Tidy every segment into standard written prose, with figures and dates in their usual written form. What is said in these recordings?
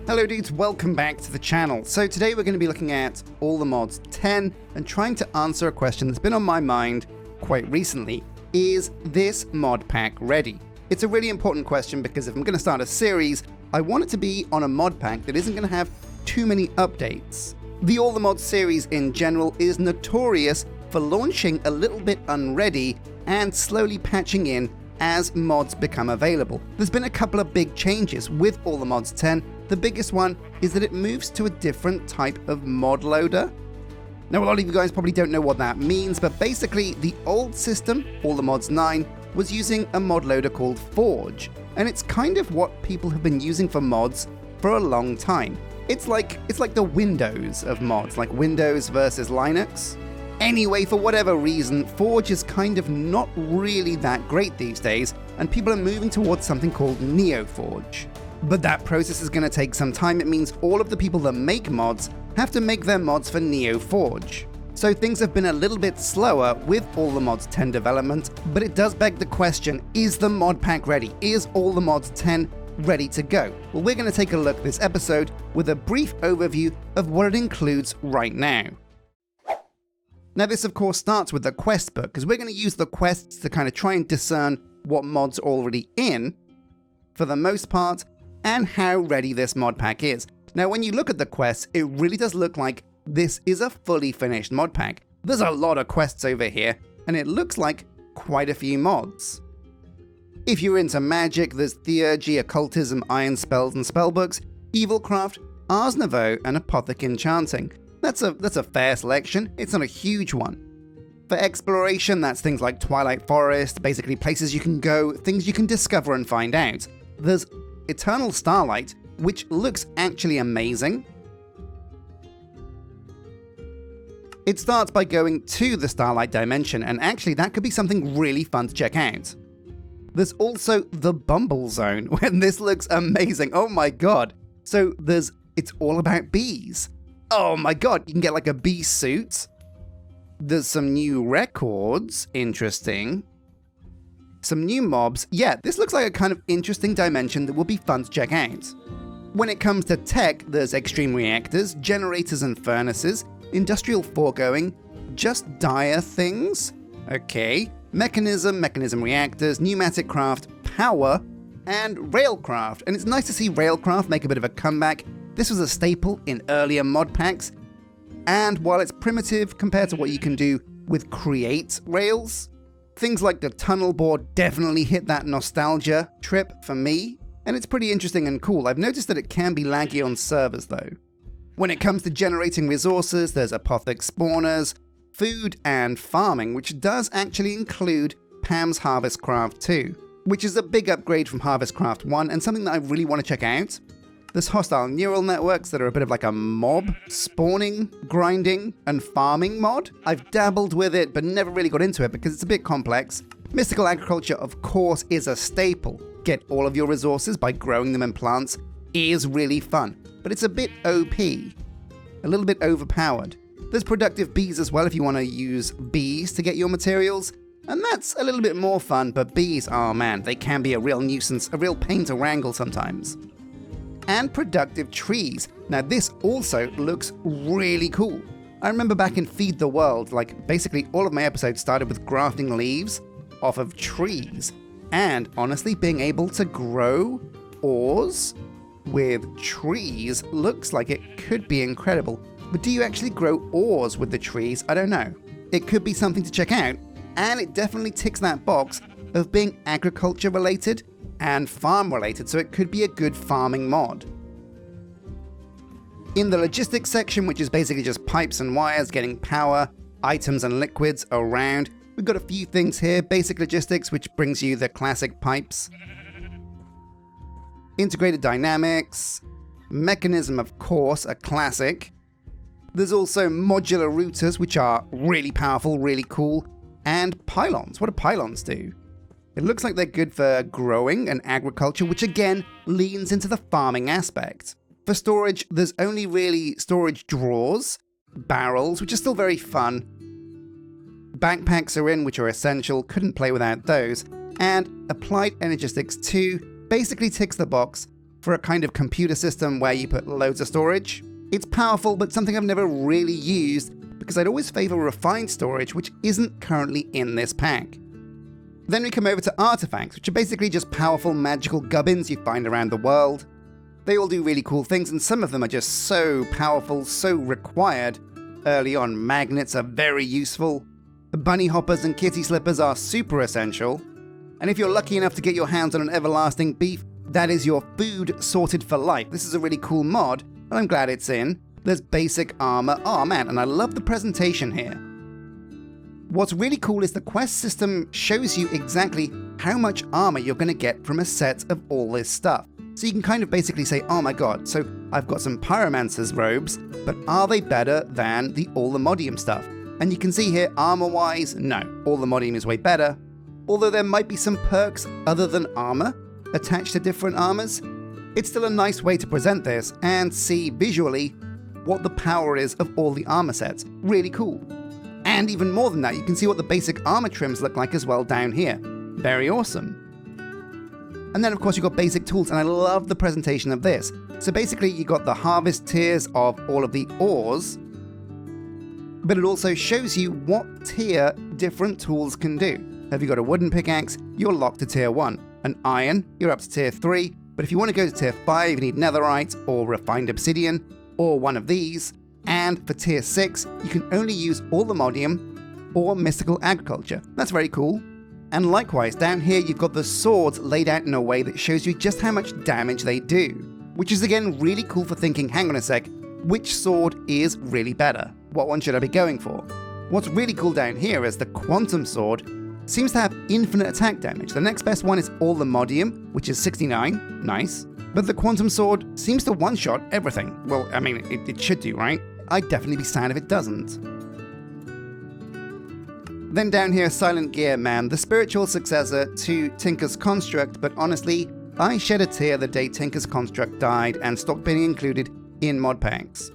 Hello dudes, welcome back to the channel. So today we're going to be looking at All the Mods 10 and trying to answer a question that's been on my mind quite recently. Is this mod pack ready? It's a really important question because if I'm going to start a series, I want it to be on a mod pack that isn't going to have too many updates. The All the Mods series in general is notorious for launching a little bit unready and slowly patching in as mods become available. There's been a couple of big changes with All the Mods 10. The biggest one is that it moves to a different type of mod loader. Now, a lot of you guys probably don't know what that means, but basically the old system, All the Mods 9, was using a mod loader called Forge, and it's kind of what people have been using for mods for a long time. It's like the Windows of mods, like Windows versus Linux. Anyway, for whatever reason, Forge is kind of not really that great these days, and people are moving towards something called NeoForge. But that process is going to take some time. It means all of the people that make mods have to make their mods for NeoForge. So things have been a little bit slower with All the Mods 10 development, but it does beg the question, is the mod pack ready? Is All the Mods 10 ready to go? Well, we're going to take a look this episode with a brief overview of what it includes right now. Now this of course starts with the quest book, because we're going to use the quests to kind of try and discern what mods are already in, for the most part, and how ready this mod pack is. Now when you look at the quests, it really does look like this is a fully finished mod pack. There's a lot of quests over here, and it looks like quite a few mods. If you're into magic, there's Theurgy, Occultism, Iron Spells and Spellbooks, Evilcraft, Ars Nouveau, and Apothic Enchanting. That's a fair selection, it's not a huge one. For exploration, that's things like Twilight Forest, basically places you can go, things you can discover and find out. There's Eternal Starlight, which looks actually amazing. It starts by going to the Starlight Dimension, and actually that could be something really fun to check out. There's also the Bumble Zone, and this looks amazing, oh my god. So it's all about bees. Oh my god, you can get like a bee suit. There's some new records, interesting. Some new mobs. Yeah, this looks like a kind of interesting dimension that will be fun to check out. When it comes to tech, there's extreme reactors, generators and furnaces, industrial foregoing, just dire things, okay, mechanism reactors, pneumatic craft, power, and railcraft. And it's nice to see railcraft make a bit of a comeback. This was a staple in earlier mod packs, and while it's primitive compared to what you can do with Create rails, things like the tunnel board definitely hit that nostalgia trip for me, and it's pretty interesting and cool. I've noticed that it can be laggy on servers though. When it comes to generating resources, there's Apothic Spawners, food and farming, which does actually include Pam's Harvestcraft 2, which is a big upgrade from Harvestcraft 1 and something that I really want to check out. There's hostile neural networks that are a bit of like a mob spawning, grinding, and farming mod. I've dabbled with it, but never really got into it because it's a bit complex. Mystical agriculture, of course, is a staple. Get all of your resources by growing them in plants is really fun, but it's a bit OP, a little bit overpowered. There's productive bees as well if you want to use bees to get your materials, and that's a little bit more fun, but bees, oh man, they can be a real nuisance, a real pain to wrangle sometimes. And productive trees. Now this also looks really cool. I remember back in Feed the World, like basically all of my episodes started with grafting leaves off of trees. And honestly, being able to grow ores with trees looks like it could be incredible. But do you actually grow ores with the trees? I don't know. It could be something to check out, and it definitely ticks that box of being agriculture related and farm related, so it could be a good farming mod. In the logistics section, which is basically just pipes and wires getting power, items and liquids around, we've got a few things here. Basic logistics, which brings you the classic pipes. Integrated dynamics. Mechanism, of course, a classic. There's also modular routers, which are really powerful, really cool. And pylons. What do pylons do? It looks like they're good for growing and agriculture, which again leans into the farming aspect. For storage, there's only really storage drawers, barrels, which are still very fun. Backpacks are in, which are essential, couldn't play without those. And Applied Energistics 2 basically ticks the box for a kind of computer system where you put loads of storage. It's powerful, but something I've never really used because I'd always favor refined storage, which isn't currently in this pack. Then we come over to artifacts, which are basically just powerful magical gubbins you find around the world. They all do really cool things, and some of them are just so powerful, so required. Early on, magnets are very useful. Bunny hoppers and kitty slippers are super essential. And if you're lucky enough to get your hands on an everlasting beef, that is your food sorted for life. This is a really cool mod, and I'm glad it's in. There's basic armor. Oh man, and I love the presentation here. What's really cool is the quest system shows you exactly how much armor you're going to get from a set of all this stuff. So you can kind of basically say, oh my god, so I've got some Pyromancer's robes, but are they better than the All the Modium stuff? And you can see here, armor-wise, no, All the Modium is way better. Although there might be some perks other than armor attached to different armors, it's still a nice way to present this and see visually what the power is of all the armor sets. Really cool. And even more than that, you can see what the basic armor trims look like as well down here. Very awesome. And then of course you've got basic tools, and I love the presentation of this. So basically you got the harvest tiers of all of the ores, but it also shows you what tier different tools can do. Have you got a wooden pickaxe, you're locked to tier 1. An iron, you're up to tier 3, but if you want to go to tier 5, you need netherite or refined obsidian, or one of these. And for tier 6, you can only use all the Modium or mystical agriculture. That's very cool. And likewise, down here you've got the swords laid out in a way that shows you just how much damage they do. Which is again really cool for thinking, hang on a sec, which sword is really better? What one should I be going for? What's really cool down here is the quantum sword seems to have infinite attack damage. The next best one is all the Modium, which is 69, nice. But the quantum sword seems to one-shot everything. Well, I mean, it should do, right? I'd definitely be sad if it doesn't. Then down here, Silent Gear Man, the spiritual successor to Tinker's Construct, but honestly, I shed a tear the day Tinker's Construct died and stopped being included in mod packs.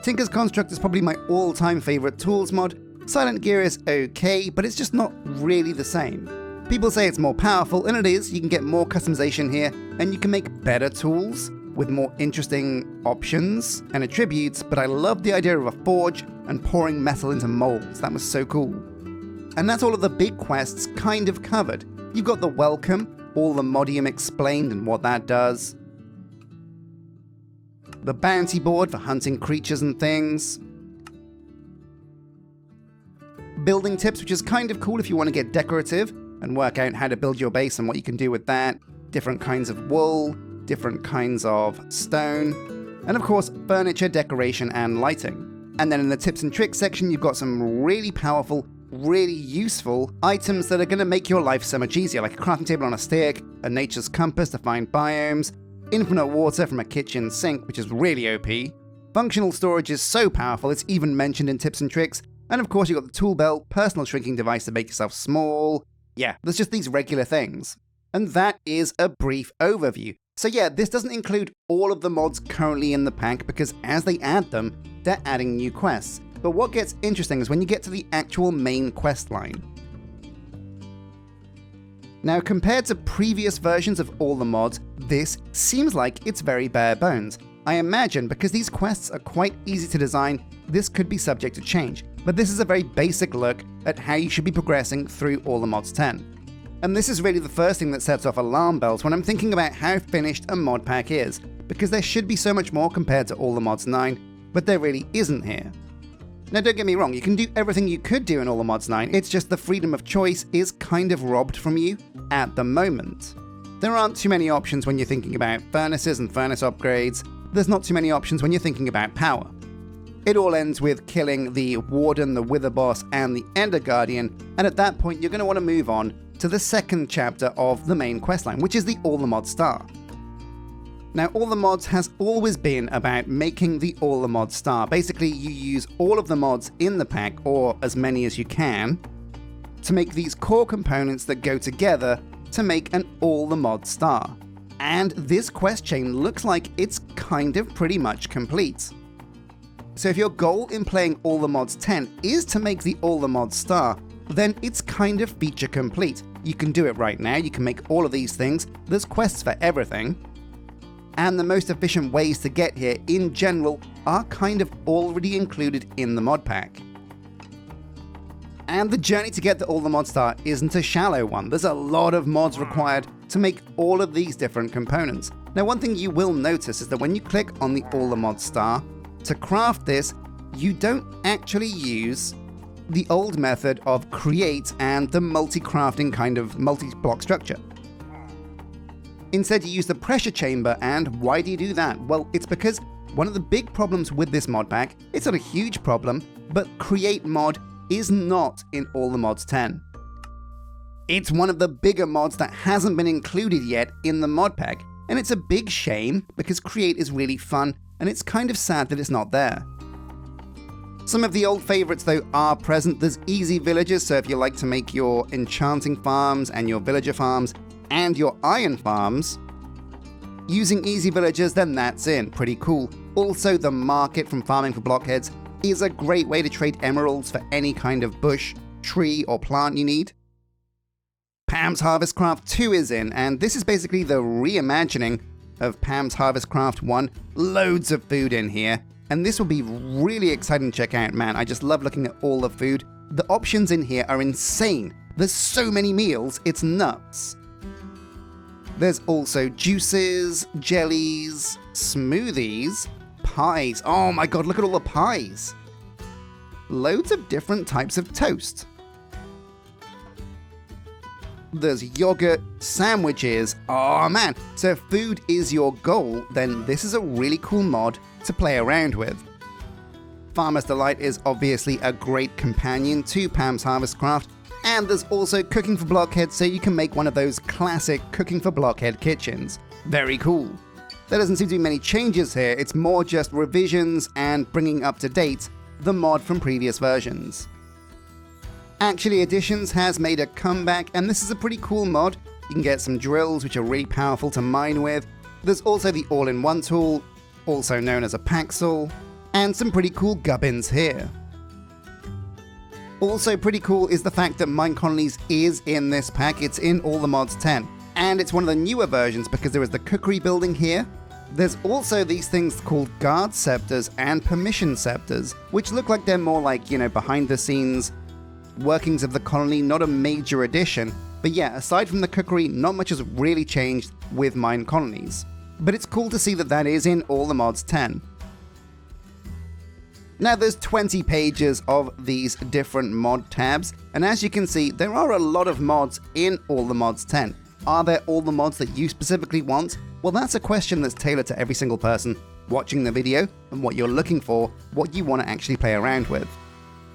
Tinker's Construct is probably my all-time favorite tools mod. Silent Gear is okay, but it's just not really the same. People say it's more powerful, and it is. You can get more customization here, and you can make better tools with more interesting options and attributes, but I love the idea of a forge and pouring metal into molds. That was so cool. And that's all of the big quests kind of covered. You've got the welcome, all the Modium explained and what that does. The bounty board for hunting creatures and things. Building tips, which is kind of cool if you want to get decorative and work out how to build your base and what you can do with that. Different kinds of wool, different kinds of stone, and of course, furniture, decoration, and lighting. And then in the tips and tricks section, you've got some really powerful, really useful items that are going to make your life so much easier, like a crafting table on a stick, a nature's compass to find biomes, infinite water from a kitchen sink, which is really OP. Functional storage is so powerful, it's even mentioned in tips and tricks. And of course, you've got the tool belt, personal shrinking device to make yourself small. Yeah, there's just these regular things. And that is a brief overview. So yeah, this doesn't include all of the mods currently in the pack because as they add them, they're adding new quests. But what gets interesting is when you get to the actual main quest line. Now, compared to previous versions of all the mods, this seems like it's very bare bones. I imagine because these quests are quite easy to design, this could be subject to change. But this is a very basic look at how you should be progressing through all the mods 10. And this is really the first thing that sets off alarm bells when I'm thinking about how finished a mod pack is, because there should be so much more compared to all the mods 9, but there really isn't here. Now don't get me wrong, you can do everything you could do in all the mods 9, it's just the freedom of choice is kind of robbed from you at the moment. There aren't too many options when you're thinking about furnaces and furnace upgrades, there's not too many options when you're thinking about power. It all ends with killing the Warden, the Wither Boss, and the Ender Guardian, and at that point you're going to want to move on to the second chapter of the main questline, which is the All the Mods Star. Now, All the Mods has always been about making the All the Mods Star. Basically, you use all of the mods in the pack, or as many as you can, to make these core components that go together to make an All the Mods Star. And this quest chain looks like it's kind of pretty much complete. So if your goal in playing All the Mods 10 is to make the All the Mods Star, then it's kind of feature complete. You can do it right now, you can make all of these things, there's quests for everything. and the most efficient ways to get here in general are kind of already included in the mod pack. And the journey to get to all the mod star isn't a shallow one. There's a lot of mods required to make all of these different components. Now, one thing you will notice is that when you click on the all the mod star, to craft this, you don't actually use the old method of create and the multi-crafting kind of multi-block structure. Instead, you use the pressure chamber, and why do you do that? Well, it's because one of the big problems with this mod pack, it's not a huge problem, but create mod is not in all the mods 10. It's one of the bigger mods that hasn't been included yet in the mod pack, and it's a big shame because create is really fun, and it's kind of sad that it's not there. Some of the old favorites though are present. There's easy villagers, so if you like to make your enchanting farms and your villager farms and your iron farms using easy villagers, then that's in. Pretty cool. Also, the market from farming for blockheads is a great way to trade emeralds for any kind of bush, tree, or plant you need. Pam's Harvest Craft 2 is in, and this is basically the reimagining of Pam's Harvest Craft 1. Loads of food in here, and this will be really exciting to check out, man. I just love looking at all the food. The options in here are insane. There's so many meals, it's nuts. There's also juices, jellies, smoothies, pies. Oh my god, look at all the pies. Loads of different types of toast. There's yogurt, sandwiches. Oh man, so if food is your goal, then this is a really cool mod to play around with. Farmer's Delight is obviously a great companion to Pam's Harvest Craft, and there's also Cooking for Blockhead, so you can make one of those classic Cooking for Blockhead kitchens. Very cool. There doesn't seem to be many changes here, it's more just revisions and bringing up to date the mod from previous versions. Actually Additions has made a comeback, and this is a pretty cool mod. You can get some drills which are really powerful to mine with. There's also the all-in-one tool, also known as a paxel, and some pretty cool gubbins here. Also pretty cool is the fact that Mine Colonies is in this pack. It's in all the mods 10, and it's one of the newer versions because there is the cookery building here. There's also these things called guard scepters and permission scepters, which look like they're more like, behind the scenes workings of the colony, not a major addition. But yeah, aside from the cookery, not much has really changed with Mine Colonies. But it's cool to see that that is in all the mods 10. Now there's 20 pages of these different mod tabs, and as you can see, there are a lot of mods in all the mods 10. Are there all the mods that you specifically want? Well, that's a question that's tailored to every single person watching the video and what you're looking for, what you want to actually play around with.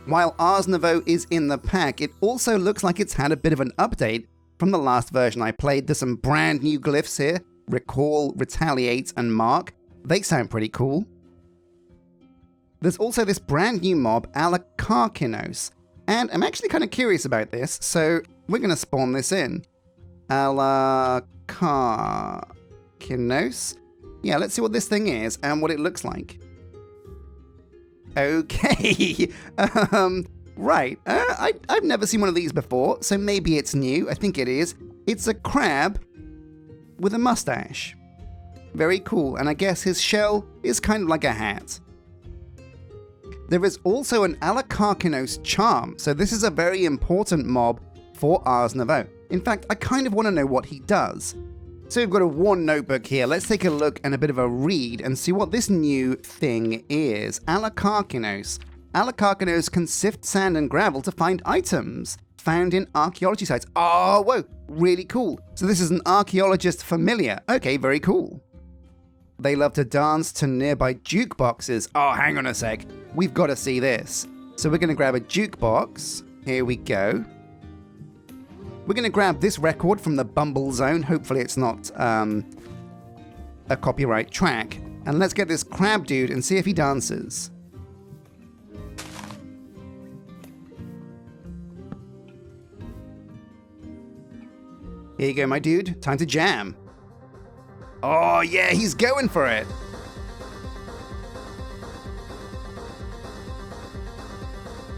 While Ars Nouveau is in the pack, it also looks like it's had a bit of an update from the last version I played. There's some brand new glyphs here: Recall, Retaliate, and Mark. They sound pretty cool. There's also this brand new mob, Alakarkinos, and I'm actually kind of curious about this, so we're going to spawn this in. Alakarkinos? Yeah, let's see what this thing is and what it looks like. Okay, right, I've never seen one of these before, so maybe it's new. I think it is. It's a crab with a mustache. Very cool, and I guess his shell is kind of like a hat. There is also an Alakarkinos charm, so this is a very important mob for Ars Nouveau. In fact, I kind of want to know what he does. So we've got a worn notebook here. Let's take a look and a bit of a read and see what this new thing is. Alakarkinos. Alakarkinos can sift sand and gravel to find items found in archaeology sites. Oh, whoa, really cool. So this is an archaeologist familiar. Okay, very cool. They love to dance to nearby jukeboxes. Oh, hang on a sec. We've got to see this. So we're going to grab a jukebox. Here we go. We're going to grab this record from the Bumble Zone. Hopefully it's not a copyright track. And let's get this crab dude and see if he dances. Here you go, my dude. Time to jam. Oh yeah, he's going for it.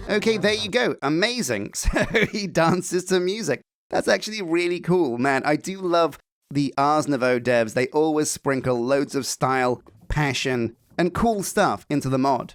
Okay, there you go. Amazing. So he dances to music. That's actually really cool, man. I do love the Ars Nouveau devs, they always sprinkle loads of style, passion, and cool stuff into the mod.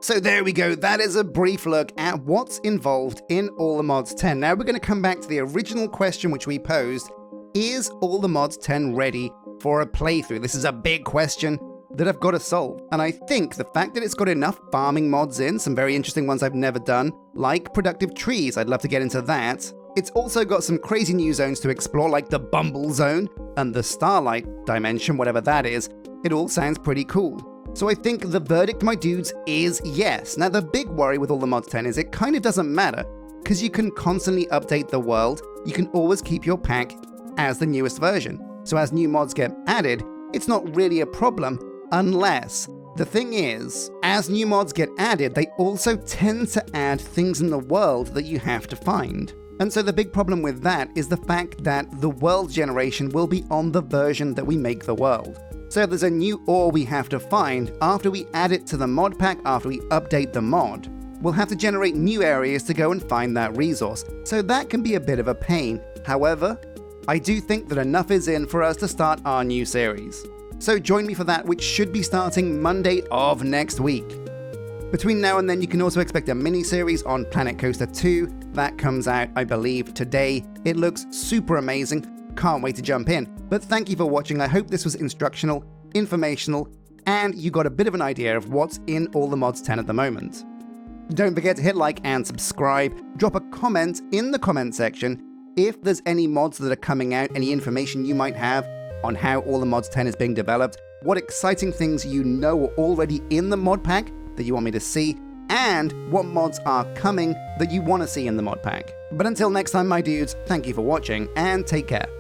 So there we go, that is a brief look at what's involved in All the Mods 10. Now we're going to come back to the original question which we posed. Is All the Mods 10 ready for a playthrough? This is a big question that I've got to solve. And I think the fact that it's got enough farming mods in, some very interesting ones I've never done, like productive trees, I'd love to get into that. It's also got some crazy new zones to explore, like the Bumble Zone and the Starlight Dimension, whatever that is. It all sounds pretty cool. So I think the verdict, my dudes, is yes. Now the big worry with All the Mods 10 is it kind of doesn't matter, because you can constantly update the world, you can always keep your pack as the newest version. So as new mods get added, it's not really a problem, unless, the thing is, as new mods get added, they also tend to add things in the world that you have to find. And so the big problem with that is the fact that the world generation will be on the version that we make the world. So if there's a new ore we have to find, after we add it to the mod pack, after we update the mod, we'll have to generate new areas to go and find that resource. So that can be a bit of a pain. However, I do think that enough is in for us to start our new series. So join me for that, which should be starting Monday of next week. Between now and then, you can also expect a mini-series on Planet Coaster 2. That comes out, I believe, today. It looks super amazing. Can't wait to jump in. But thank you for watching. I hope this was instructional, informational, and you got a bit of an idea of what's in All the Mods 10 at the moment. Don't forget to hit like and subscribe. Drop a comment in the comment section if there's any mods that are coming out, any information you might have on how All the Mods 10 is being developed, what exciting things you know are already in the mod pack that you want me to see, and what mods are coming that you want to see in the mod pack. But until next time, my dudes, thank you for watching and take care.